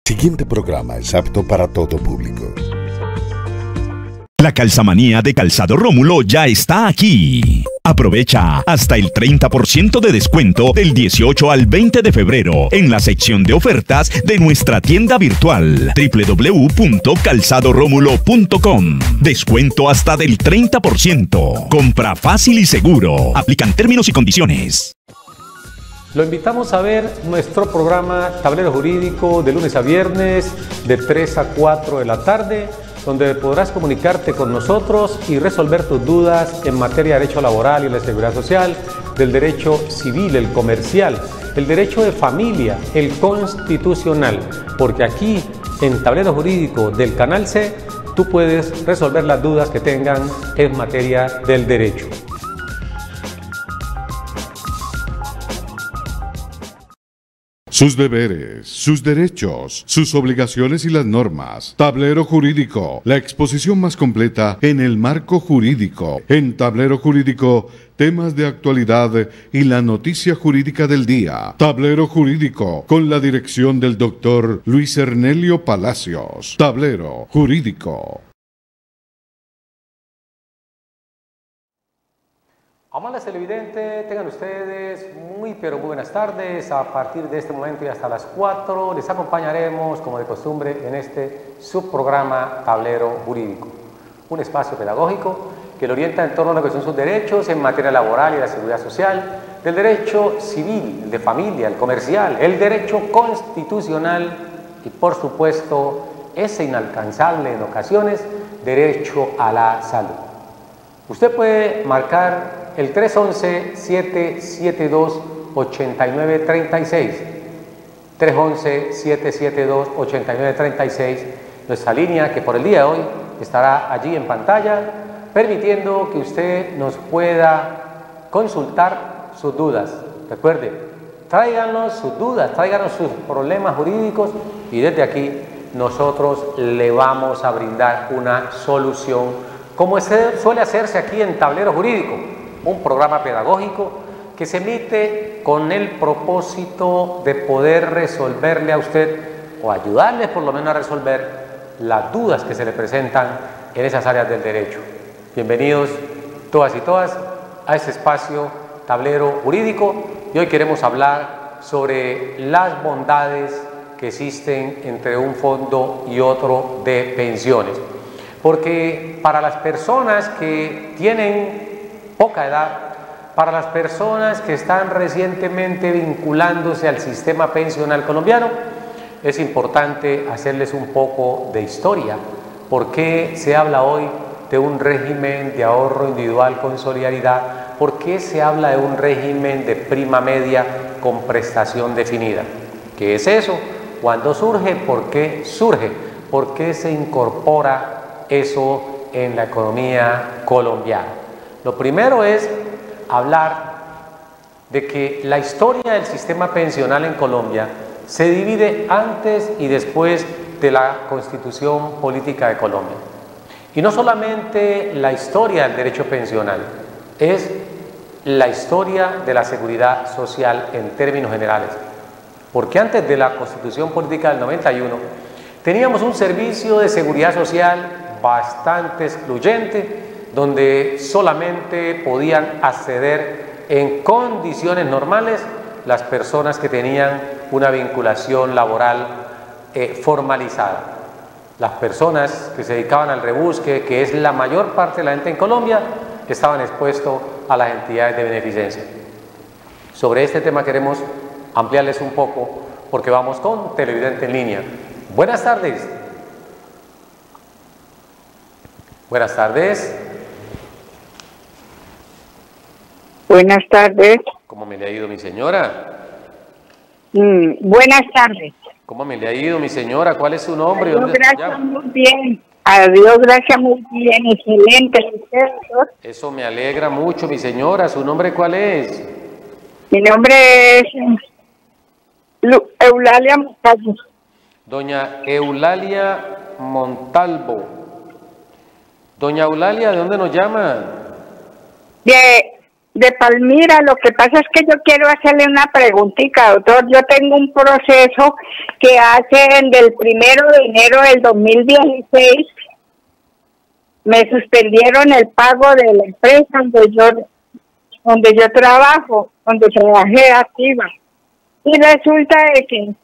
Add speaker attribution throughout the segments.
Speaker 1: Siguiente programa es apto para todo público.
Speaker 2: La calzamanía de Calzado Rómulo ya está aquí. Aprovecha hasta el 30% de descuento del 18 al 20 de febrero en la sección de ofertas de nuestra tienda virtual www.calzadoromulo.com. Descuento hasta del 30%. Compra fácil y seguro. Aplican términos y condiciones.
Speaker 3: Lo invitamos a ver nuestro programa Tablero Jurídico de lunes a viernes de 3 a 4 de la tarde, donde podrás comunicarte con nosotros y resolver tus dudas en materia de derecho laboral y la seguridad social, del derecho civil, el comercial, el derecho de familia, el constitucional, porque aquí en Tablero Jurídico del Canal C tú puedes resolver las dudas que tengan en materia del derecho.
Speaker 4: Sus deberes, sus derechos, sus obligaciones y las normas. Tablero Jurídico, la exposición más completa en el marco jurídico. En Tablero Jurídico, temas de actualidad y la noticia jurídica del día. Tablero Jurídico, con la dirección del doctor Luis Ernelio Palacios. Tablero Jurídico.
Speaker 3: Amables televidentes, tengan ustedes muy pero muy buenas tardes. A partir de este momento y hasta las 4 les acompañaremos, como de costumbre, en este subprograma Tablero Jurídico, un espacio pedagógico que lo orienta en torno a lo que son sus derechos en materia laboral y la seguridad social, del derecho civil, el de familia, el comercial, el derecho constitucional y, por supuesto, ese inalcanzable en ocasiones, derecho a la salud. Usted puede marcar el 311-772-8936, 311-772-8936, nuestra línea que por el día de hoy estará allí en pantalla, permitiendo que usted nos pueda consultar sus dudas. Recuerde, tráiganos sus dudas, tráiganos sus problemas jurídicos y desde aquí nosotros le vamos a brindar una solución, como suele hacerse aquí en Tablero Jurídico, un programa pedagógico que se emite con el propósito de poder resolverle a usted o ayudarle por lo menos a resolver las dudas que se le presentan en esas áreas del derecho. Bienvenidos todas y todas a este espacio Tablero Jurídico y hoy queremos hablar sobre las bondades que existen entre un fondo y otro de pensiones. Porque para las personas que tienen poca edad, para las personas que están recientemente vinculándose al sistema pensional colombiano, es importante hacerles un poco de historia. ¿Por qué se habla hoy de un régimen de ahorro individual con solidaridad? ¿Por qué se habla de un régimen de prima media con prestación definida? ¿Qué es eso? ¿Cuándo surge? ¿Por qué surge? ¿Por qué se incorpora eso en la economía colombiana? Lo primero es hablar de que la historia del sistema pensional en Colombia se divide antes y después de la Constitución Política de Colombia. Y no solamente la historia del derecho pensional, es la historia de la seguridad social en términos generales. Porque antes de la Constitución Política del 91, teníamos un servicio de seguridad social bastante excluyente, donde solamente podían acceder en condiciones normales las personas que tenían una vinculación laboral formalizada. Las personas que se dedicaban al rebusque, que es la mayor parte de la gente en Colombia, estaban expuestos a las entidades de beneficencia. Sobre este tema queremos ampliarles un poco porque vamos con Televidente en Línea. Buenas tardes. Buenas tardes.
Speaker 5: Buenas tardes.
Speaker 3: ¿Cómo me le ha ido mi señora?
Speaker 5: Buenas tardes.
Speaker 3: ¿Cómo me le ha ido mi señora? ¿Cuál es su nombre?
Speaker 5: Adiós, gracias, muy bien. Adiós, gracias, muy bien. Excelente.
Speaker 3: Eso me alegra mucho, mi señora. ¿Su nombre cuál es?
Speaker 5: Mi nombre es Eulalia Montalvo.
Speaker 3: Doña Eulalia Montalvo. Doña Eulalia, ¿de dónde nos llama?
Speaker 5: De de Palmira. Lo que pasa es que yo quiero hacerle una preguntita, doctor. Yo tengo un proceso que hacen del 1 de enero del 2016. Me suspendieron el pago de la empresa donde yo trabajo, donde trabajé activa. Y resulta de que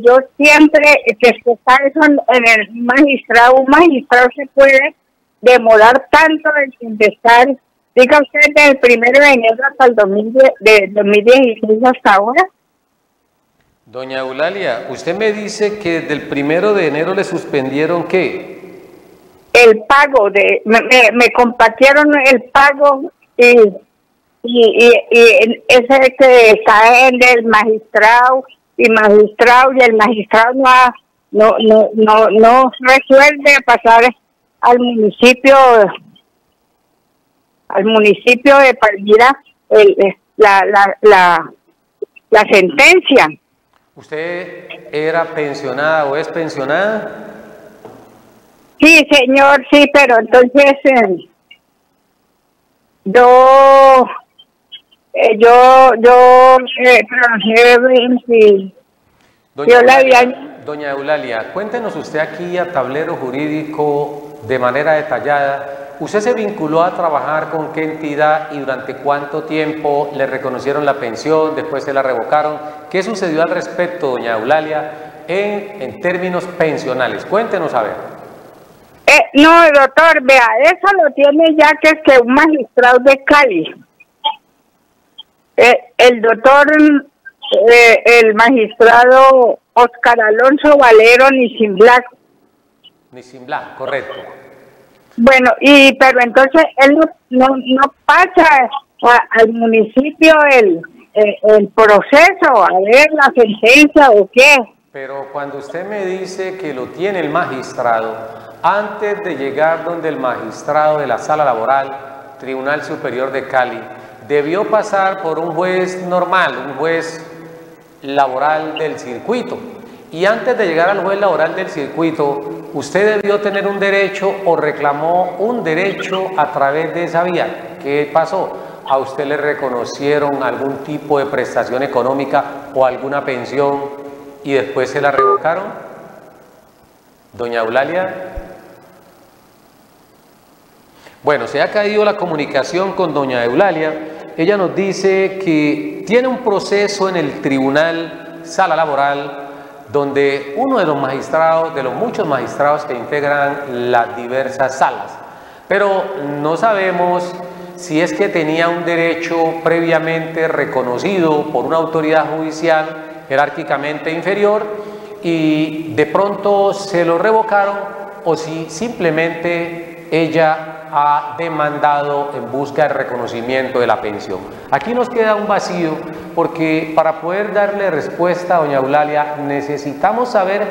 Speaker 5: yo siempre, que está eso en el magistrado, un magistrado se puede demorar tanto en contestar. Diga usted, del 1 de enero hasta el 2016 hasta ahora.
Speaker 3: Doña Eulalia, usted me dice que desde el 1 de enero le suspendieron ¿qué?
Speaker 5: El pago, me compartieron el pago y ese que está en el magistrado y el magistrado no resuelve pasar al municipio de Palmira la sentencia.
Speaker 3: ¿Usted era pensionada o es pensionada?
Speaker 5: Sí, señor, sí, pero entonces yo trabajé
Speaker 3: Doña Eulalia, cuéntenos usted aquí a Tablero Jurídico de manera detallada. ¿Usted se vinculó a trabajar con qué entidad y durante cuánto tiempo le reconocieron la pensión, después se la revocaron? ¿Qué sucedió al respecto, doña Eulalia, en términos pensionales? Cuéntenos a ver.
Speaker 5: No, doctor, vea, eso lo tiene ya que un magistrado de Cali. El doctor, el magistrado Oscar Alonso Valero Nisimblá.
Speaker 3: Nisimblá, correcto.
Speaker 5: Bueno, pero entonces él no pasa al municipio el proceso, a ver la sentencia o qué.
Speaker 3: Pero cuando usted me dice que lo tiene el magistrado, antes de llegar donde el magistrado de la Sala Laboral, Tribunal Superior de Cali, debió pasar por un juez normal, un juez laboral del circuito. Y antes de llegar al juez laboral del circuito, usted debió tener un derecho o reclamó un derecho a través de esa vía. ¿Qué pasó? ¿A usted le reconocieron algún tipo de prestación económica o alguna pensión y después se la revocaron? Doña Eulalia. Bueno, se ha caído la comunicación con doña Eulalia. Ella nos dice que tiene un proceso en el Tribunal Sala Laboral donde uno de los magistrados, de los muchos magistrados que integran las diversas salas, pero no sabemos si es que tenía un derecho previamente reconocido por una autoridad judicial jerárquicamente inferior y de pronto se lo revocaron o si simplemente ella ha demandado en busca de reconocimiento de la pensión. Aquí nos queda un vacío porque para poder darle respuesta a doña Eulalia necesitamos saber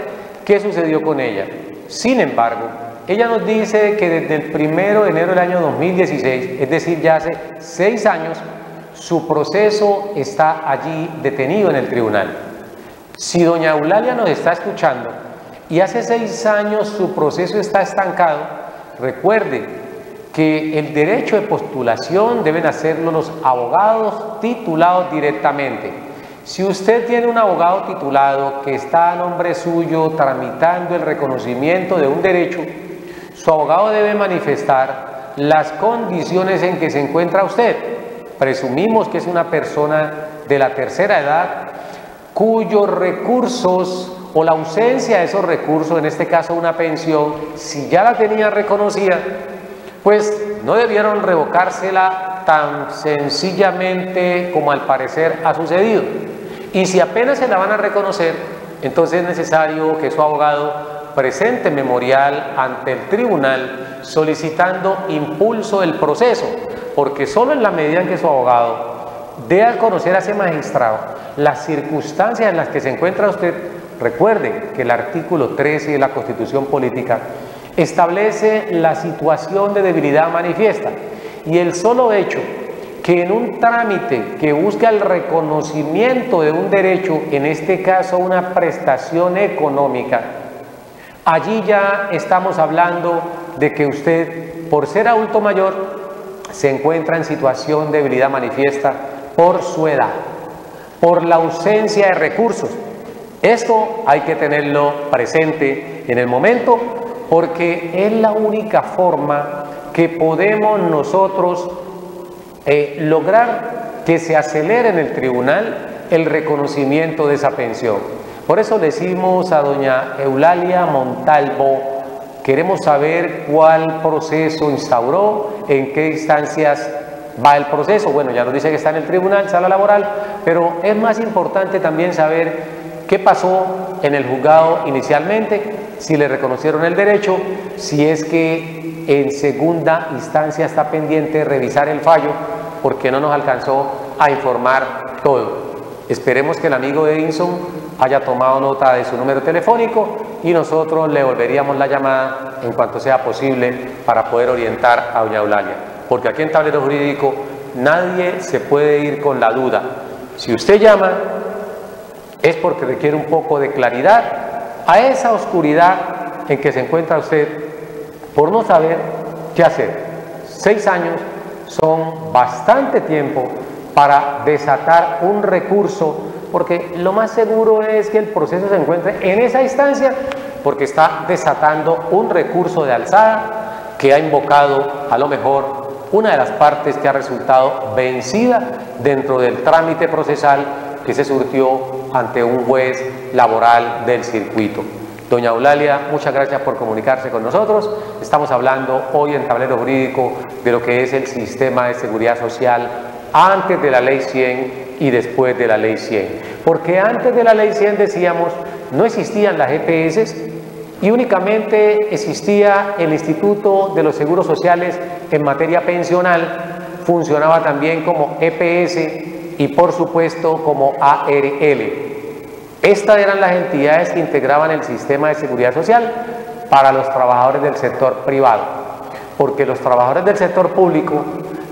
Speaker 3: qué sucedió con ella. Sin embargo, ella nos dice que desde el 1 de enero del año 2016, es decir, ya hace 6 años, su proceso está allí detenido en el tribunal. Si doña Eulalia nos está escuchando y hace 6 años su proceso está estancado, recuerde que el derecho de postulación deben hacerlo los abogados titulados directamente. Si usted tiene un abogado titulado que está a nombre suyo tramitando el reconocimiento de un derecho, su abogado debe manifestar las condiciones en que se encuentra usted. Presumimos que es una persona de la tercera edad cuyos recursos o la ausencia de esos recursos, en este caso una pensión, si ya la tenía reconocida, pues no debieron revocársela tan sencillamente como al parecer ha sucedido. Y si apenas se la van a reconocer, entonces es necesario que su abogado presente memorial ante el tribunal solicitando impulso del proceso, porque solo en la medida en que su abogado dé a conocer a ese magistrado las circunstancias en las que se encuentra usted. Recuerde que el artículo 13 de la Constitución Política establece la situación de debilidad manifiesta y el solo hecho que en un trámite que busca el reconocimiento de un derecho, en este caso una prestación económica, allí ya estamos hablando de que usted, por ser adulto mayor, se encuentra en situación de debilidad manifiesta por su edad, por la ausencia de recursos. Esto hay que tenerlo presente en el momento, porque es la única forma que podemos nosotros lograr que se acelere en el tribunal el reconocimiento de esa pensión. Por eso le decimos a doña Eulalia Montalvo, queremos saber cuál proceso instauró, en qué instancias va el proceso. Bueno, ya nos dice que está en el tribunal, sala laboral, pero es más importante también saber qué pasó en el juzgado inicialmente, si le reconocieron el derecho, si es que en segunda instancia está pendiente de revisar el fallo, porque no nos alcanzó a informar todo. Esperemos que el amigo Edinson haya tomado nota de su número telefónico y nosotros le volveríamos la llamada en cuanto sea posible para poder orientar a doña Eulalia, porque aquí en Tablero Jurídico nadie se puede ir con la duda. Si usted llama es porque requiere un poco de claridad a esa oscuridad en que se encuentra usted por no saber qué hacer. 6 años son bastante tiempo para desatar un recurso, porque lo más seguro es que el proceso se encuentre en esa instancia porque está desatando un recurso de alzada que ha invocado a lo mejor una de las partes que ha resultado vencida dentro del trámite procesal que se surtió ante un juez laboral del circuito. Doña Eulalia, muchas gracias por comunicarse con nosotros. Estamos hablando hoy en Tablero Jurídico de lo que es el sistema de seguridad social antes de la Ley 100 y después de la Ley 100. Porque antes de la Ley 100, decíamos, no existían las EPS y únicamente existía el Instituto de los Seguros Sociales en materia pensional, funcionaba también como EPS y por supuesto como ARL. Estas eran las entidades que integraban el sistema de seguridad social para los trabajadores del sector privado, porque los trabajadores del sector público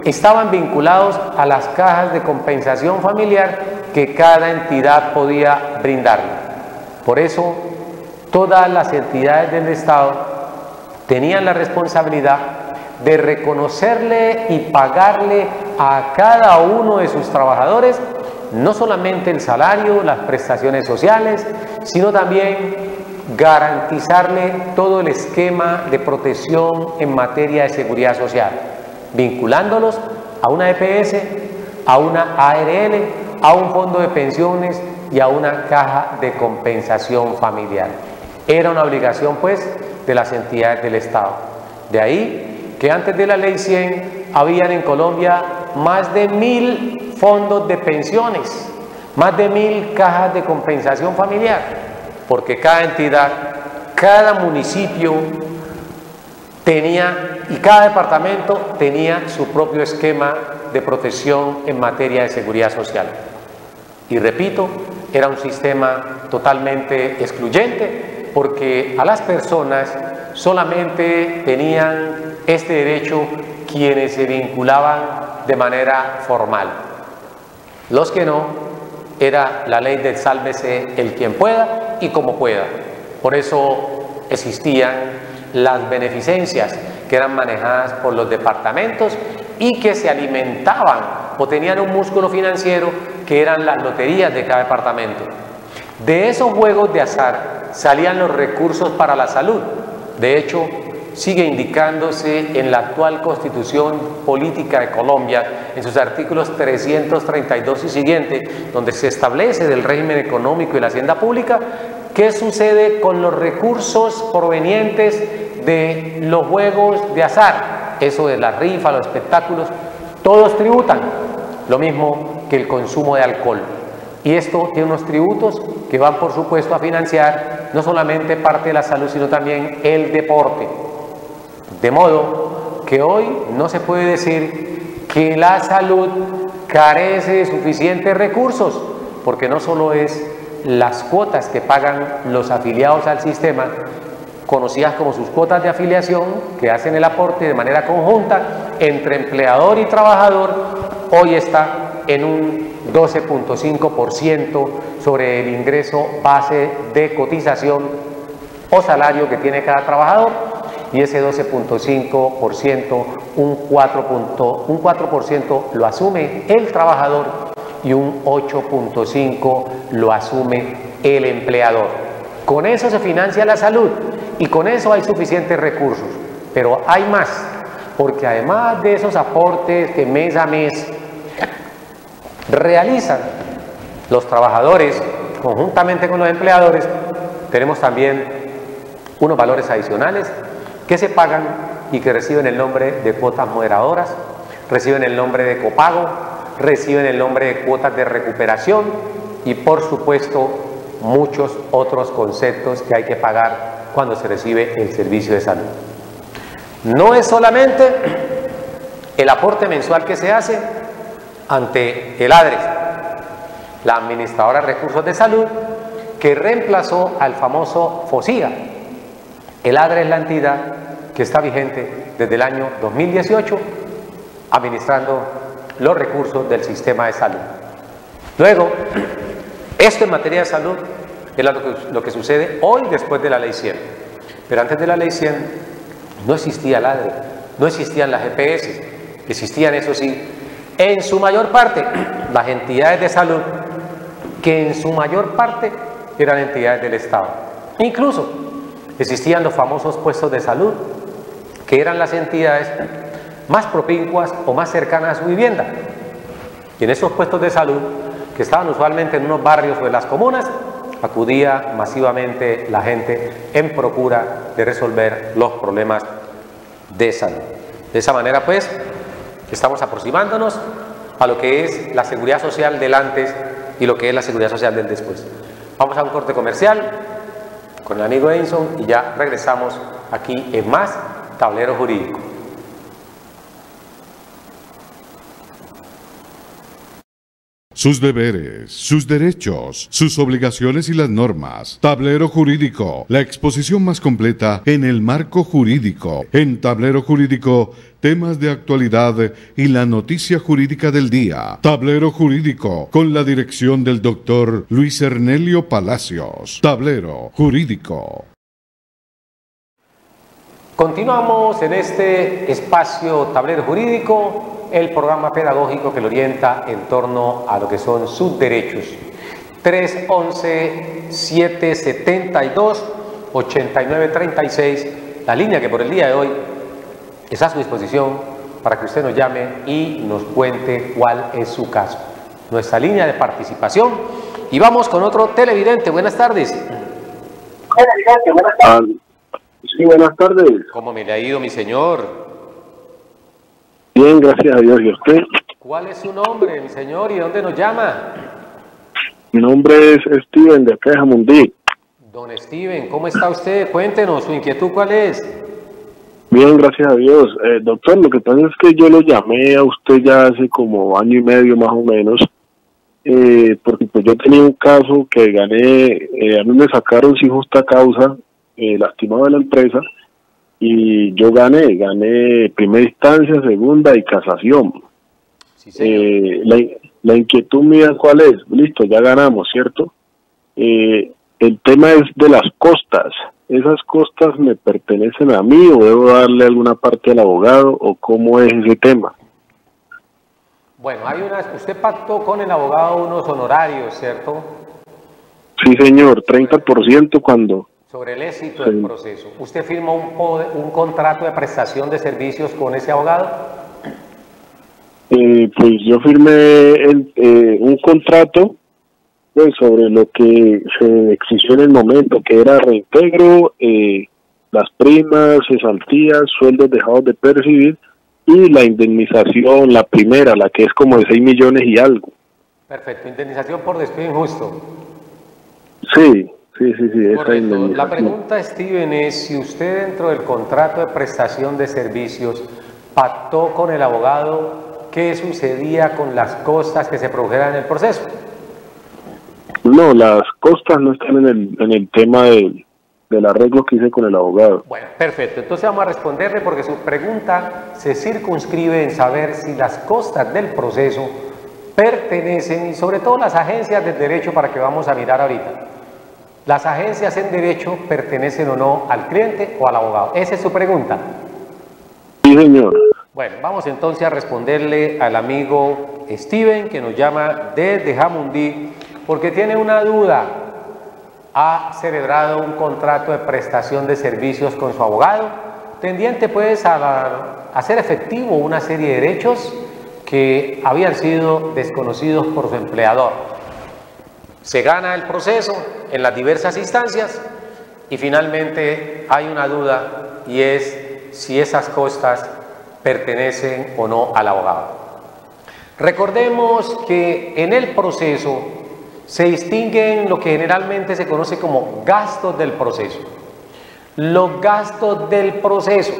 Speaker 3: estaban vinculados a las cajas de compensación familiar que cada entidad podía brindarle. Por eso, todas las entidades del Estado tenían la responsabilidad de reconocerle y pagarle a cada uno de sus trabajadores no solamente el salario, las prestaciones sociales, sino también garantizarle todo el esquema de protección en materia de seguridad social, vinculándolos a una EPS, a una ARL, a un fondo de pensiones y a una caja de compensación familiar. Era una obligación, pues, de las entidades del Estado. De ahí que antes de la Ley 100 habían en Colombia más de 1000 fondos de pensiones, más de 1000 cajas de compensación familiar, porque cada entidad, cada municipio tenía y cada departamento tenía su propio esquema de protección en materia de seguridad social. Y repito, era un sistema totalmente excluyente, porque a las personas solamente tenían este derecho quienes se vinculaban de manera formal. Los que no, era la ley del sálvese el quien pueda y como pueda. Por eso existían las beneficencias que eran manejadas por los departamentos y que se alimentaban o tenían un músculo financiero que eran las loterías de cada departamento. De esos juegos de azar salían los recursos para la salud. De hecho, sigue indicándose en la actual Constitución Política de Colombia, en sus artículos 332 y siguiente, donde se establece del régimen económico y la hacienda pública, qué sucede con los recursos provenientes de los juegos de azar, eso de la rifa, los espectáculos, todos tributan, lo mismo que el consumo de alcohol. Y esto tiene unos tributos que van, por supuesto, a financiar no solamente parte de la salud, sino también el deporte. De modo que hoy no se puede decir que la salud carece de suficientes recursos, porque no solo es las cuotas que pagan los afiliados al sistema, conocidas como sus cuotas de afiliación, que hacen el aporte de manera conjunta entre empleador y trabajador, hoy está en un 12.5% sobre el ingreso base de cotización o salario que tiene cada trabajador, y ese 12.5%, un 4% lo asume el trabajador y un 8.5% lo asume el empleador. Con eso se financia la salud y con eso hay suficientes recursos, pero hay más, porque además de esos aportes que mes a mes realizan los trabajadores conjuntamente con los empleadores, tenemos también unos valores adicionales que se pagan y que reciben el nombre de cuotas moderadoras, reciben el nombre de copago, reciben el nombre de cuotas de recuperación y por supuesto muchos otros conceptos que hay que pagar cuando se recibe el servicio de salud. No es solamente el aporte mensual que se hace ante el ADRES, la Administradora de Recursos de Salud, que reemplazó al famoso FOSIGA. El ADRES es la entidad que está vigente desde el año 2018, administrando los recursos del sistema de salud. Luego, esto en materia de salud es lo que sucede hoy después de la Ley 100. Pero antes de la Ley 100 no existía el ADRES, no existían las EPS, existían, eso sí, en su mayor parte, las entidades de salud, que en su mayor parte eran entidades del Estado. Incluso existían los famosos puestos de salud, que eran las entidades más propincuas o más cercanas a su vivienda. Y en esos puestos de salud, que estaban usualmente en unos barrios o en las comunas, acudía masivamente la gente en procura de resolver los problemas de salud. De esa manera, pues, estamos aproximándonos a lo que es la seguridad social del antes y lo que es la seguridad social del después. Vamos a un corte comercial con el amigo Edinson y ya regresamos aquí en más Tablero Jurídico.
Speaker 4: Sus deberes, sus derechos, sus obligaciones y las normas. Tablero Jurídico, la exposición más completa en el marco jurídico. En Tablero Jurídico, temas de actualidad y la noticia jurídica del día. Tablero Jurídico, con la dirección del doctor Luis Ernelio Palacios. Tablero Jurídico.
Speaker 3: Continuamos en este espacio Tablero Jurídico, el programa pedagógico que lo orienta en torno a lo que son sus derechos. 311-772-8936, la línea que por el día de hoy está a su disposición para que usted nos llame y nos cuente cuál es su caso. Nuestra línea de participación. Y vamos con otro televidente. Buenas tardes.
Speaker 6: Sí, buenas tardes.
Speaker 3: ¿Cómo me le ha ido, mi señor?
Speaker 6: Bien, gracias a Dios. ¿Y usted?
Speaker 3: ¿Cuál es su nombre, mi señor, y dónde nos llama?
Speaker 6: Mi nombre es Steven, de acá de Jamundí.
Speaker 3: Don Steven, ¿cómo está usted? Cuéntenos, su inquietud, ¿cuál es?
Speaker 6: Bien, gracias a Dios. Doctor, lo que pasa es que yo lo llamé a usted ya hace como año y medio más o menos, porque pues yo tenía un caso que gané, a mí me sacaron sin justa causa, lastimado de la empresa, y yo gané primera instancia, segunda y casación.
Speaker 3: Sí, señor.
Speaker 6: La inquietud mía, ¿cuál es? Listo, ya ganamos, ¿cierto? El tema es de las costas. ¿Esas costas me pertenecen a mí o debo darle alguna parte al abogado o cómo es ese tema?
Speaker 3: Bueno, usted pactó con el abogado unos honorarios, ¿cierto?
Speaker 6: Sí, señor, 30% cuando...
Speaker 3: Sobre el éxito del proceso. ¿Usted firmó un contrato de prestación de servicios con ese abogado?
Speaker 6: Pues yo firmé un contrato pues, sobre lo que se exigió en el momento, que era reintegro, las primas, cesantías, sueldos dejados de percibir y la indemnización, la primera, la que es como de 6 millones y algo.
Speaker 3: Perfecto, indemnización por despido injusto.
Speaker 6: Sí. Sí, esa indemnización.
Speaker 3: La pregunta, Steven, es si usted dentro del contrato de prestación de servicios pactó con el abogado qué sucedía con las costas que se produjeran en el proceso.
Speaker 6: No, las costas no están en el tema del arreglo que hice con el abogado.
Speaker 3: Bueno, perfecto. Entonces vamos a responderle porque su pregunta se circunscribe en saber si las costas del proceso pertenecen y sobre todo las agencias del derecho para que vamos a mirar ahorita. ¿las agencias en derecho pertenecen o no al cliente o al abogado? Esa es su pregunta.
Speaker 6: Sí, señor.
Speaker 3: Bueno, vamos entonces a responderle al amigo Steven, que nos llama desde Jamundí, porque tiene una duda. Ha celebrado un contrato de prestación de servicios con su abogado, tendiente pues a hacer efectivo una serie de derechos que habían sido desconocidos por su empleador. Se gana el proceso en las diversas instancias y finalmente hay una duda, y es si esas costas pertenecen o no al abogado. Recordemos que en el proceso se distinguen lo que generalmente se conoce como gastos del proceso. Los gastos del proceso,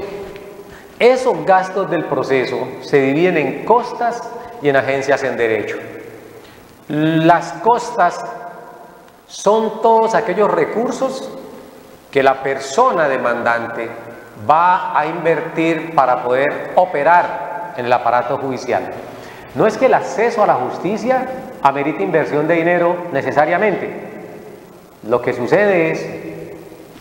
Speaker 3: esos gastos del proceso se dividen en costas y en agencias en derecho. Las costas son todos aquellos recursos que la persona demandante va a invertir para poder operar en el aparato judicial. No es que el acceso a la justicia amerite inversión de dinero necesariamente. Lo que sucede es,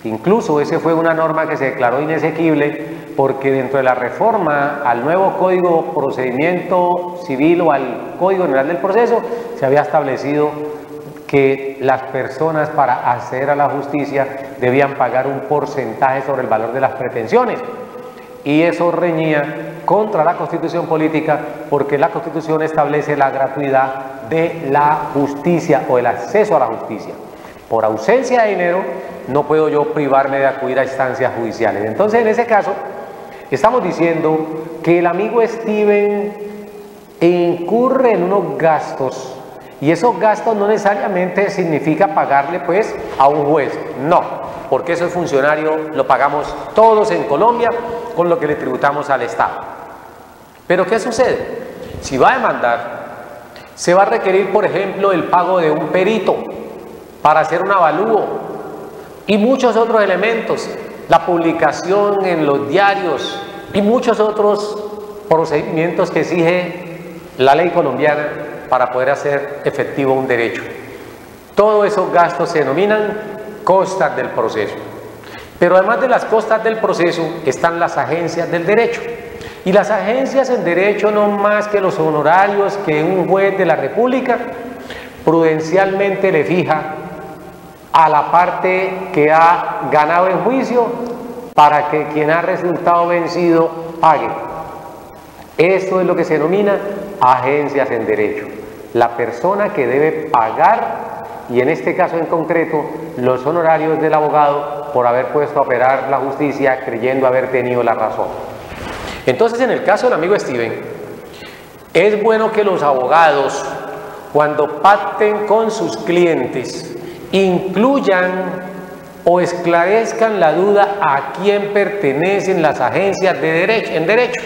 Speaker 3: incluso esa fue una norma que se declaró inexequible, porque dentro de la reforma al nuevo Código Procedimiento Civil o al Código General del Proceso, se había establecido que las personas para acceder a la justicia debían pagar un porcentaje sobre el valor de las pretensiones, y eso reñía contra la Constitución política, porque la Constitución establece la gratuidad de la justicia o el acceso a la justicia. Por ausencia de dinero no puedo yo privarme de acudir a instancias judiciales. Entonces, en ese caso, estamos diciendo que el amigo Steven incurre en unos gastos, y esos gastos no necesariamente significa pagarle pues a un juez, no, porque ese funcionario lo pagamos todos en Colombia con lo que le tributamos al Estado. Pero ¿qué sucede? Si va a demandar, se va a requerir, por ejemplo, el pago de un perito para hacer un avalúo y muchos otros elementos, la publicación en los diarios y muchos otros procedimientos que exige la ley colombiana para poder hacer efectivo un derecho. Todos esos gastos se denominan costas del proceso. Pero además de las costas del proceso están las agencias del derecho. Y las agencias en derecho no más que los honorarios que un juez de la República prudencialmente le fija a la parte que ha ganado el juicio para que quien ha resultado vencido pague. Esto es lo que se denomina agencias en derecho. La persona que debe pagar, y en este caso en concreto, los honorarios del abogado por haber puesto a operar la justicia creyendo haber tenido la razón. Entonces, en el caso del amigo Steven, es bueno que los abogados, cuando pacten con sus clientes, incluyan o esclarezcan la duda a quién pertenecen las agencias de derecho, en derecho.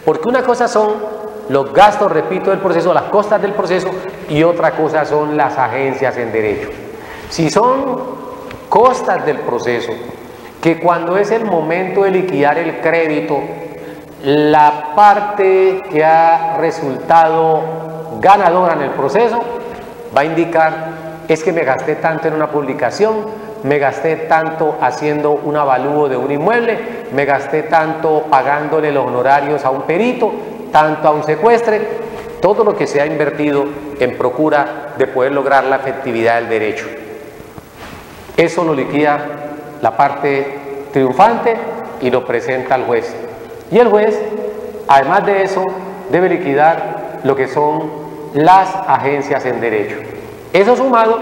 Speaker 3: Porque una cosa son los gastos, repito, del proceso, las costas del proceso, y otra cosa son las agencias en derecho. Si son costas del proceso, que cuando es el momento de liquidar el crédito, la parte que ha resultado ganadora en el proceso va a indicar: es que me gasté tanto en una publicación, me gasté tanto haciendo un avalúo de un inmueble, me gasté tanto pagándole los honorarios a un perito, tanto a un secuestre, todo lo que se ha invertido en procura de poder lograr la efectividad del derecho. Eso lo liquida la parte triunfante y lo presenta al juez. Y el juez, además de eso, debe liquidar lo que son las agencias en derecho. Eso sumado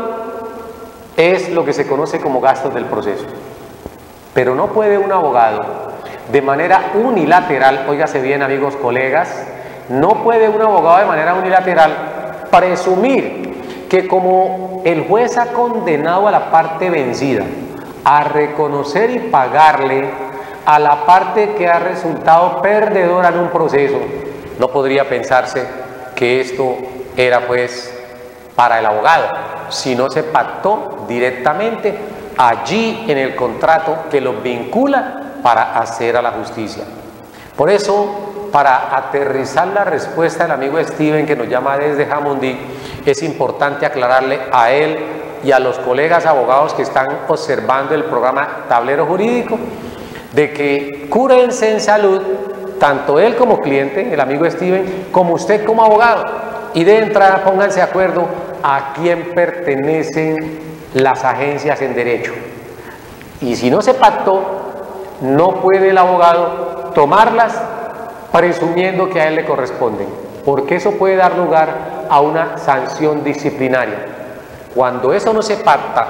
Speaker 3: es lo que se conoce como gastos del proceso. Pero no puede un abogado, de manera unilateral, óigase bien, amigos, colegas, no puede un abogado de manera unilateral presumir que como el juez ha condenado a la parte vencida a reconocer y pagarle a la parte que ha resultado perdedora en un proceso, no podría pensarse que esto era pues para el abogado, si no se pactó directamente allí en el contrato que los vincula para acceder a la justicia. Por eso, para aterrizar la respuesta del amigo Steven, que nos llama desde Jamundí, es importante aclararle a él y a los colegas abogados que están observando el programa Tablero Jurídico, de que cúrense en salud, tanto él como cliente, el amigo Steven, como usted como abogado, y de entrada pónganse de acuerdo a quién pertenecen las agencias en derecho. Y si no se pactó, no puede el abogado tomarlas presumiendo que a él le corresponden, porque eso puede dar lugar a una sanción disciplinaria. Cuando eso no se pacta,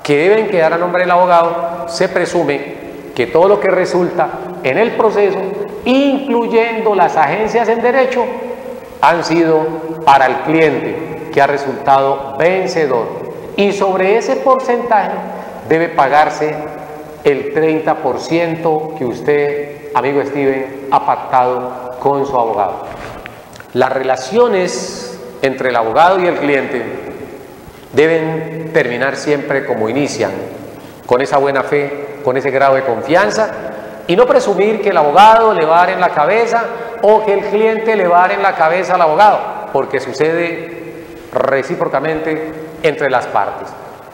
Speaker 3: que deben quedar a nombre del abogado, se presume que todo lo que resulta en el proceso, incluyendo las agencias en derecho, han sido para el cliente, que ha resultado vencedor. Y sobre ese porcentaje debe pagarse el 30% que usted, amigo Steven, ha pactado con su abogado. Las relaciones entre el abogado y el cliente deben terminar siempre como inician, con esa buena fe, con ese grado de confianza, y no presumir que el abogado le va a dar en la cabeza o que el cliente le va a dar en la cabeza al abogado, porque sucede recíprocamente entre las partes.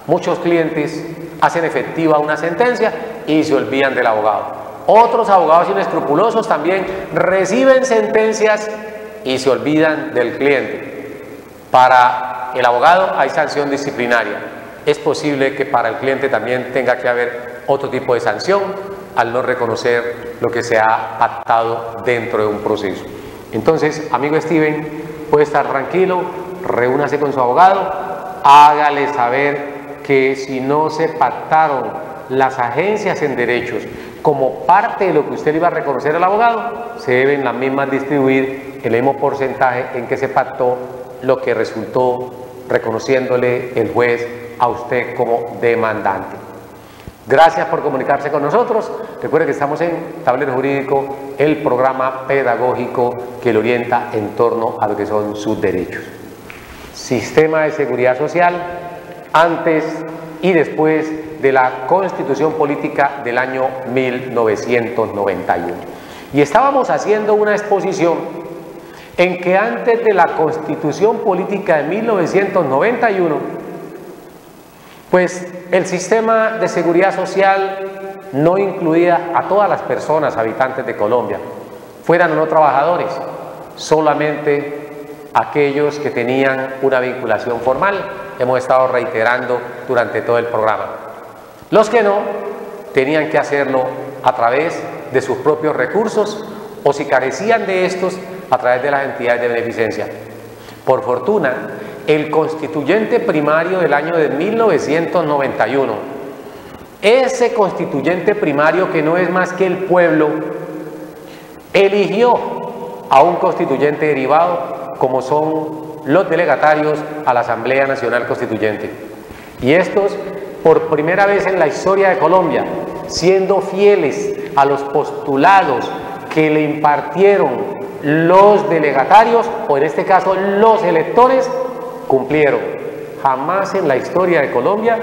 Speaker 3: Muchos clientes hacen efectiva una sentencia y se olvidan del abogado. Otros abogados inescrupulosos también reciben sentencias y se olvidan del cliente. Para el abogado hay sanción disciplinaria. Es posible que para el cliente también tenga que haber otro tipo de sanción al no reconocer lo que se ha pactado dentro de un proceso. Entonces, amigo Steven, puede estar tranquilo, reúnase con su abogado, hágale saber que si no se pactaron las agencias en derechos como parte de lo que usted le iba a reconocer al abogado, se deben las mismas distribuir el mismo porcentaje en que se pactó lo que resultó reconociéndole el juez a usted como demandante. Gracias por comunicarse con nosotros. Recuerde que estamos en Tablero Jurídico, el programa pedagógico que le orienta en torno a lo que son sus derechos. Sistema de seguridad social antes y después de la Constitución Política del año 1991. Y estábamos haciendo una exposición en que antes de la Constitución Política de 1991, pues el sistema de seguridad social no incluía a todas las personas habitantes de Colombia, fueran o no trabajadores, solamente aquellos que tenían una vinculación formal. Hemos estado reiterando durante todo el programa. Los que no, tenían que hacerlo a través de sus propios recursos o, si carecían de estos, a través de las entidades de beneficencia. Por fortuna, el constituyente primario del año de 1991, ese constituyente primario que no es más que el pueblo, eligió a un constituyente derivado como son los delegatarios a la Asamblea Nacional Constituyente. Y estos, por primera vez en la historia de Colombia, siendo fieles a los postulados que le impartieron los delegatarios, o en este caso los electores, cumplieron. Jamás en la historia de Colombia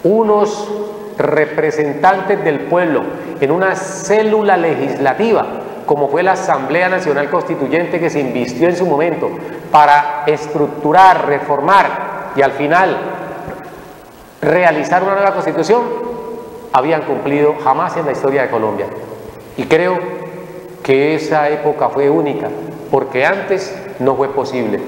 Speaker 3: unos representantes del pueblo en una célula legislativa como fue la Asamblea Nacional Constituyente, que se invistió en su momento para estructurar, reformar y al final realizar una nueva constitución, habían cumplido jamás en la historia de Colombia. Y creo que esa época fue única, porque antes no fue posible.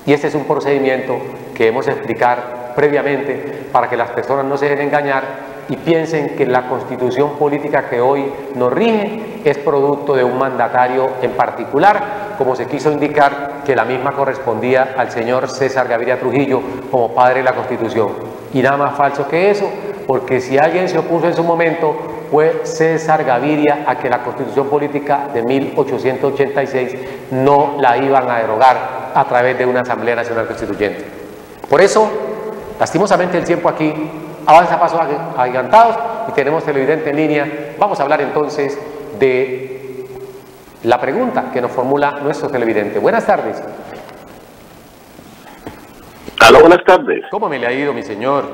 Speaker 3: Y este es un procedimiento que debemos explicar previamente para que las personas no se dejen engañar y piensen que la constitución política que hoy nos rige es producto de un mandatario en particular, como se quiso indicar que la misma correspondía al señor César Gaviria Trujillo como padre de la Constitución. Y nada más falso que eso, porque si alguien se opuso en su momento fue César Gaviria a que la Constitución Política de 1886 no la iban a derogar a través de una Asamblea Nacional Constituyente. Por eso, lastimosamente el tiempo aquí avanza a pasos agigantados y tenemos televidente en línea. Vamos a hablar entonces de la pregunta que nos formula nuestro televidente. Buenas tardes.
Speaker 6: Aló, buenas tardes.
Speaker 3: ¿Cómo me le ha ido, mi señor?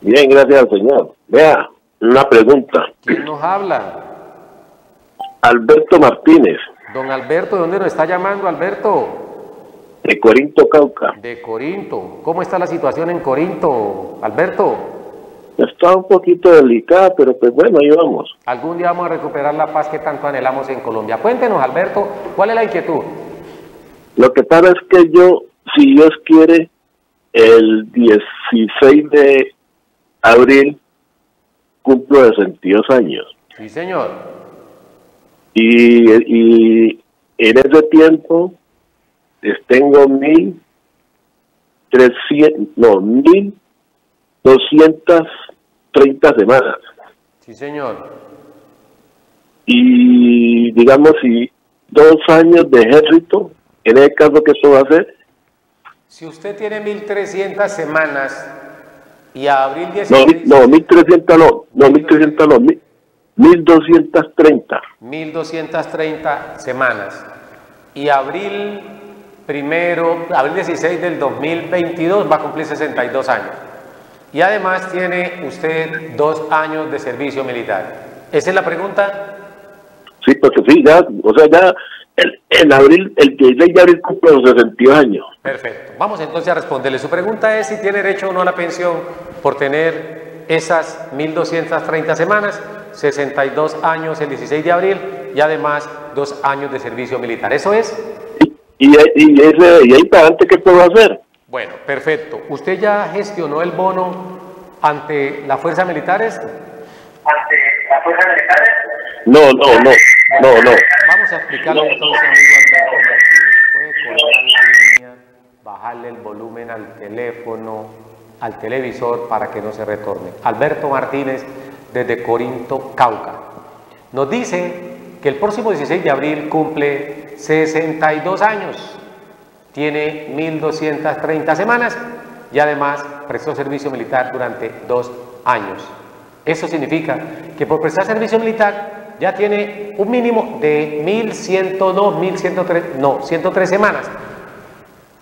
Speaker 6: Bien, gracias al señor. Vea, una pregunta.
Speaker 3: ¿Quién nos habla?
Speaker 6: Alberto Martínez.
Speaker 3: Don Alberto, ¿de dónde nos está llamando, Alberto?
Speaker 6: De Corinto, Cauca.
Speaker 3: De Corinto. ¿Cómo está la situación en Corinto, Alberto?
Speaker 6: Está un poquito delicada, pero pues bueno, ahí vamos.
Speaker 3: Algún día vamos a recuperar la paz que tanto anhelamos en Colombia. Cuéntenos, Alberto, ¿cuál es la inquietud?
Speaker 6: Lo que pasa es que yo, si Dios quiere, el 16 de abril cumplo 62 años.
Speaker 3: Sí, señor.
Speaker 6: Y en ese tiempo tengo 1.230 semanas.
Speaker 3: Sí, señor.
Speaker 6: Y digamos, si 2 años de ejército, en el caso que esto va a ser.
Speaker 3: Si usted tiene 1.300 semanas y a abril 16...
Speaker 6: No, 1.300 no, 1.230.
Speaker 3: 1.230 semanas. Y abril 16 del 2022 va a cumplir 62 años. Y además tiene usted 2 años de servicio militar. ¿Esa es la pregunta?
Speaker 6: Sí, pues sí, ya, o sea, ya en abril, el 16 de abril cumple los 62 años.
Speaker 3: Perfecto. Vamos entonces a responderle. Su pregunta es si tiene derecho o no a la pensión por tener esas 1.230 semanas, 62 años el 16 de abril y además 2 años de servicio militar. ¿Eso es?
Speaker 6: ¿Y ahí para adelante qué puedo hacer?
Speaker 3: Bueno, perfecto. ¿Usted ya gestionó el bono ante las fuerzas militares?
Speaker 7: ¿Ante las fuerzas militares?
Speaker 6: No.
Speaker 3: Vamos a explicarle entonces, amigo Alberto Martínez. Puede colgar la línea, bajarle el volumen al teléfono, al televisor para que no se retorne. Alberto Martínez desde Corinto, Cauca. Nos dice que el próximo 16 de abril cumple 62 años. Tiene 1.230 semanas y además prestó servicio militar durante 2 años. Eso significa que por prestar servicio militar ya tiene un mínimo de 103 semanas,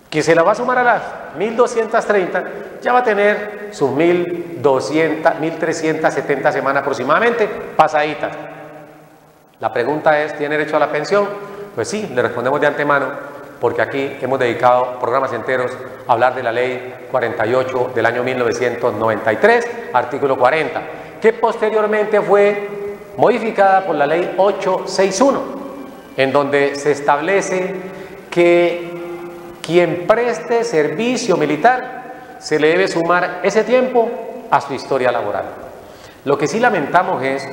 Speaker 3: que se la va a sumar a las 1.230, ya va a tener sus 1.370 semanas aproximadamente pasaditas. La pregunta es, ¿tiene derecho a la pensión? Pues sí, le respondemos de antemano, porque aquí hemos dedicado programas enteros a hablar de la ley 48 del año 1993, artículo 40, que posteriormente fue modificada por la ley 861, en donde se establece que quien preste servicio militar se le debe sumar ese tiempo a su historia laboral. Lo que sí lamentamos es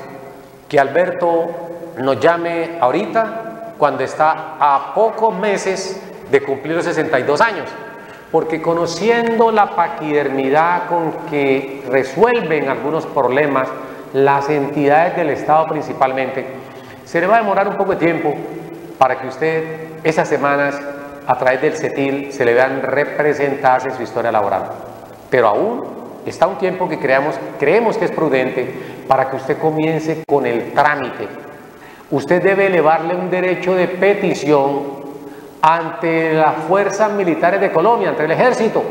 Speaker 3: que Alberto nos llame ahorita cuando está a pocos meses de cumplir los 62 años, porque conociendo la paquidermidad con que resuelven algunos problemas las entidades del Estado principalmente, se le va a demorar un poco de tiempo para que usted esas semanas a través del CETIL se le vean representadas en su historia laboral. Pero aún está un tiempo que creemos que es prudente para que usted comience con el trámite. Usted debe elevarle un derecho de petición ante las fuerzas militares de Colombia, ante el ejército,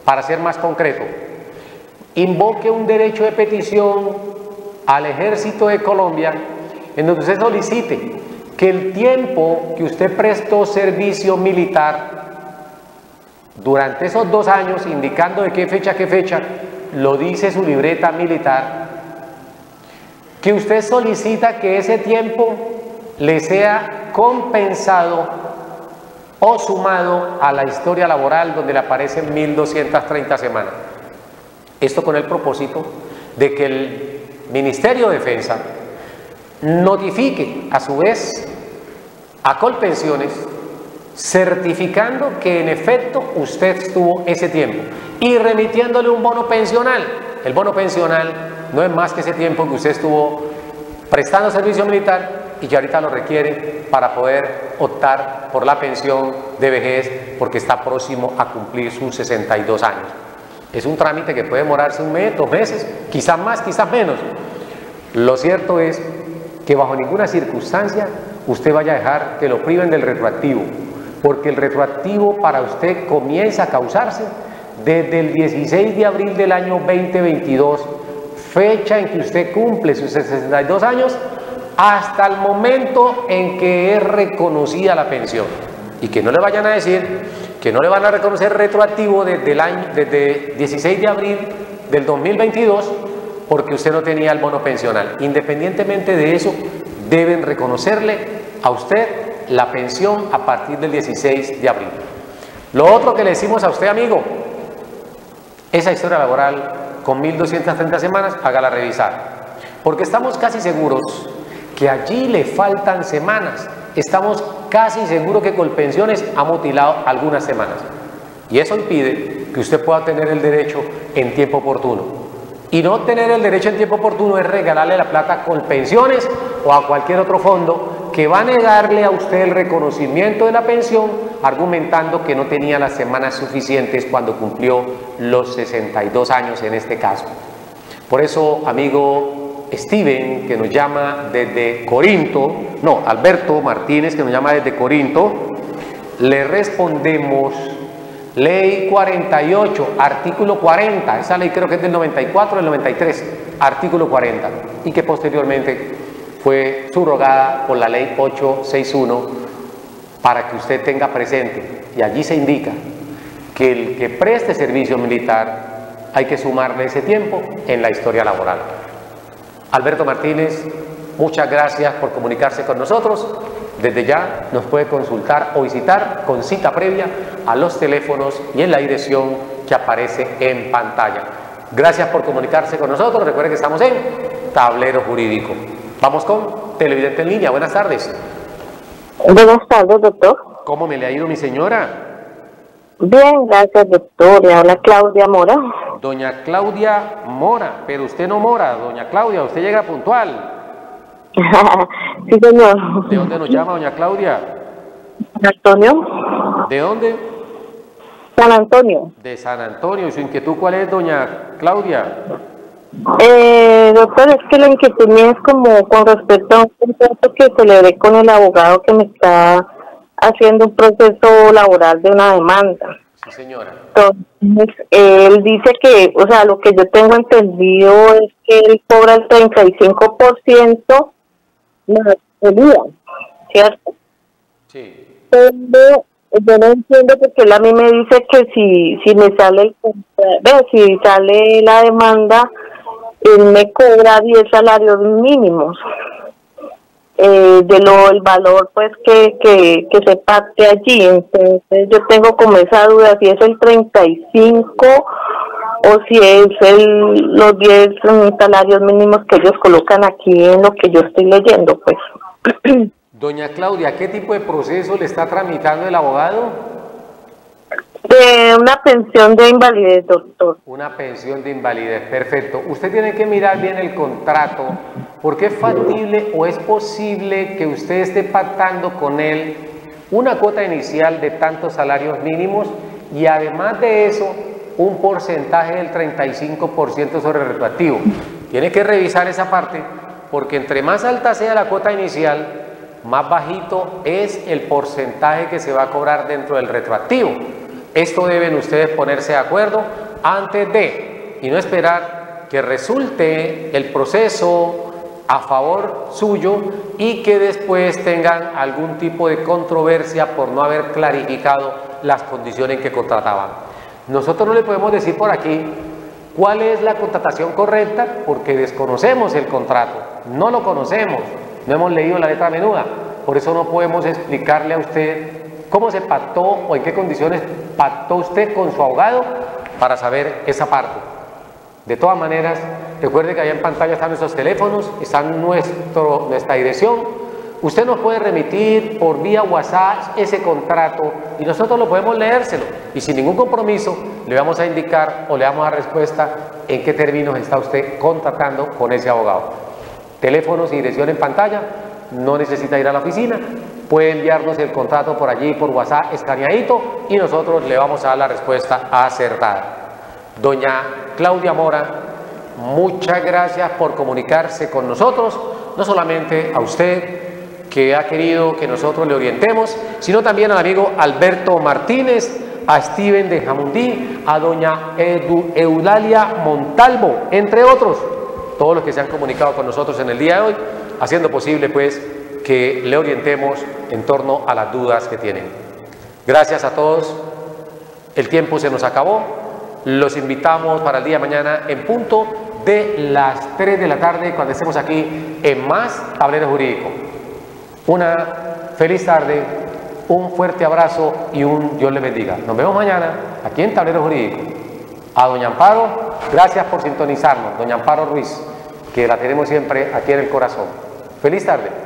Speaker 3: para ser más concreto. Invoque un derecho de petición al ejército de Colombia en donde usted solicite que el tiempo que usted prestó servicio militar durante esos 2 años, indicando de qué fecha, lo dice su libreta militar, que usted solicita que ese tiempo le sea compensado o sumado a la historia laboral donde le aparecen 1.230 semanas. Esto con el propósito de que el Ministerio de Defensa notifique a su vez a Colpensiones certificando que en efecto usted estuvo ese tiempo y remitiéndole un bono pensional. El bono pensional no es más que ese tiempo que usted estuvo prestando servicio militar y que ahorita lo requiere para poder optar por la pensión de vejez porque está próximo a cumplir sus 62 años. Es un trámite que puede demorarse 1 mes, 2 meses, quizás más, quizás menos. Lo cierto es que bajo ninguna circunstancia usted vaya a dejar que lo priven del retroactivo, porque el retroactivo para usted comienza a causarse desde el 16 de abril del año 2022, fecha en que usted cumple sus 62 años, hasta el momento en que es reconocida la pensión. Y que no le vayan a decir que no le van a reconocer retroactivo desde 16 de abril del 2022 porque usted no tenía el bono pensional. Independientemente de eso, deben reconocerle a usted la pensión a partir del 16 de abril. Lo otro que le decimos a usted, amigo, esa historia laboral con 1.230 semanas, hágala revisar. Porque estamos casi seguros que allí le faltan semanas. Estamos casi seguros que Colpensiones ha mutilado algunas semanas. Y eso impide que usted pueda tener el derecho en tiempo oportuno. Y no tener el derecho en tiempo oportuno es regalarle la plata a Colpensiones o a cualquier otro fondo que va a negarle a usted el reconocimiento de la pensión argumentando que no tenía las semanas suficientes cuando cumplió los 62 años en este caso. Por eso, amigo Steven, que nos llama desde Corinto, no, Alberto Martínez, que nos llama desde Corinto, le respondemos: Ley 48, artículo 40, esa ley creo que es del 94 o del 93, artículo 40, y que posteriormente fue subrogada por la ley 861 para que usted tenga presente, y allí se indica que el que preste servicio militar hay que sumarle ese tiempo en la historia laboral. Alberto Martínez, muchas gracias por comunicarse con nosotros. Desde ya nos puede consultar o visitar con cita previa a los teléfonos y en la dirección que aparece en pantalla. Gracias por comunicarse con nosotros. Recuerden que estamos en Tablero Jurídico. Vamos con Televidente en Línea. Buenas tardes.
Speaker 8: Buenas tardes, doctor.
Speaker 3: ¿Cómo me le ha ido, mi señora?
Speaker 8: Bien, gracias, doctor. Le habla Claudia Mora.
Speaker 3: Doña Claudia Mora, pero usted no mora, doña Claudia, usted llega puntual.
Speaker 8: Sí, señor.
Speaker 3: ¿De dónde nos llama, doña Claudia?
Speaker 8: San Antonio.
Speaker 3: ¿De dónde?
Speaker 8: San Antonio.
Speaker 3: De San Antonio. ¿Y su inquietud cuál es, doña Claudia?
Speaker 8: Doctor, es que la inquietud mía es como con respecto a un contrato que celebré con el abogado que me está haciendo un proceso laboral de una demanda.
Speaker 3: Sí, señora.
Speaker 8: Entonces, él dice que, o sea, lo que yo tengo entendido es que él cobra el 35% más el IVA, ¿cierto?
Speaker 3: Sí.
Speaker 8: Pero yo no entiendo porque él a mí me dice que si me sale si sale la demanda, él me cobra 10 salarios mínimos. El valor pues que se pacte allí. Entonces yo tengo como esa duda si es el 35 o si es los 10 salarios mínimos que ellos colocan aquí en lo que yo estoy leyendo, pues.
Speaker 3: Doña Claudia, ¿qué tipo de proceso le está tramitando el abogado?
Speaker 8: Una pensión de invalidez, doctor.
Speaker 3: Una pensión de invalidez, perfecto. Usted tiene que mirar bien el contrato, porque es factible o es posible que usted esté pactando con él una cuota inicial de tantos salarios mínimos y además de eso, un porcentaje del 35% sobre el retroactivo. Tiene que revisar esa parte, porque entre más alta sea la cuota inicial, más bajito es el porcentaje que se va a cobrar dentro del retroactivo. Esto deben ustedes ponerse de acuerdo antes de, y no esperar que resulte el proceso a favor suyo y que después tengan algún tipo de controversia por no haber clarificado las condiciones en que contrataban. Nosotros no le podemos decir por aquí cuál es la contratación correcta porque desconocemos el contrato, no lo conocemos, no hemos leído la letra menuda, por eso no podemos explicarle a usted cómo se pactó o en qué condiciones pactó usted con su abogado para saber esa parte. De todas maneras, recuerde que allá en pantalla están nuestros teléfonos, está nuestra dirección. Usted nos puede remitir por vía WhatsApp ese contrato y nosotros lo podemos leérselo. Y sin ningún compromiso le vamos a indicar o le damos a respuesta en qué términos está usted contratando con ese abogado. Teléfonos y dirección en pantalla, no necesita ir a la oficina. Puede enviarnos el contrato por allí, por WhatsApp, escaneadito, y nosotros le vamos a dar la respuesta acertada. Doña Claudia Mora, muchas gracias por comunicarse con nosotros, no solamente a usted, que ha querido que nosotros le orientemos, sino también al amigo Alberto Martínez, a Steven de Jamundí, a doña Eulalia Montalvo, entre otros, todos los que se han comunicado con nosotros en el día de hoy, haciendo posible pues que le orientemos en torno a las dudas que tienen. Gracias a todos. El tiempo se nos acabó. Los invitamos para el día de mañana en punto de las 3 de la tarde cuando estemos aquí en Más Tablero Jurídico. Una feliz tarde, un fuerte abrazo y un Dios les bendiga. Nos vemos mañana aquí en Tablero Jurídico. A doña Amparo, gracias por sintonizarnos. Doña Amparo Ruiz, que la tenemos siempre aquí en el corazón. Feliz tarde.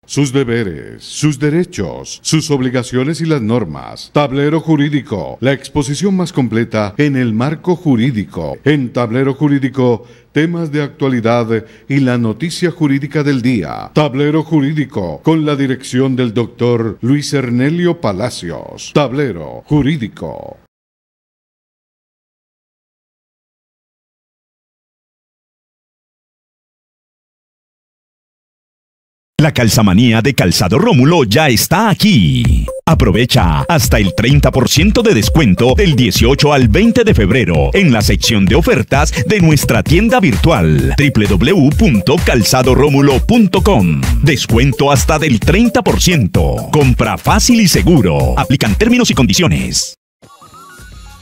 Speaker 4: Sus deberes, sus derechos, sus obligaciones y las normas. Tablero Jurídico, la exposición más completa en el marco jurídico. En Tablero Jurídico, temas de actualidad y la noticia jurídica del día. Tablero Jurídico, con la dirección del doctor Luis Ernelio Palacios. Tablero Jurídico.
Speaker 2: La calzamanía de Calzado Rómulo ya está aquí. Aprovecha hasta el 30% de descuento del 18 al 20 de febrero en la sección de ofertas de nuestra tienda virtual www.calzadoromulo.com. Descuento hasta del 30%. Compra fácil y seguro. Aplican términos y condiciones.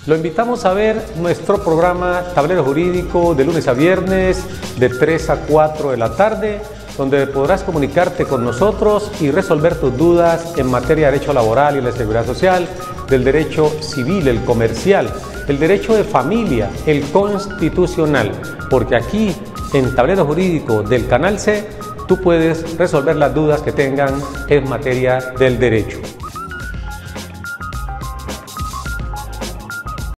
Speaker 3: Lo invitamos a ver nuestro programa Tablero Jurídico de lunes a viernes de 3 a 4 de la tarde, donde podrás comunicarte con nosotros y resolver tus dudas en materia de derecho laboral y la seguridad social, del derecho civil, el comercial, el derecho de familia, el constitucional, porque aquí en Tablero Jurídico del Canal C tú puedes resolver las dudas que tengan en materia del derecho.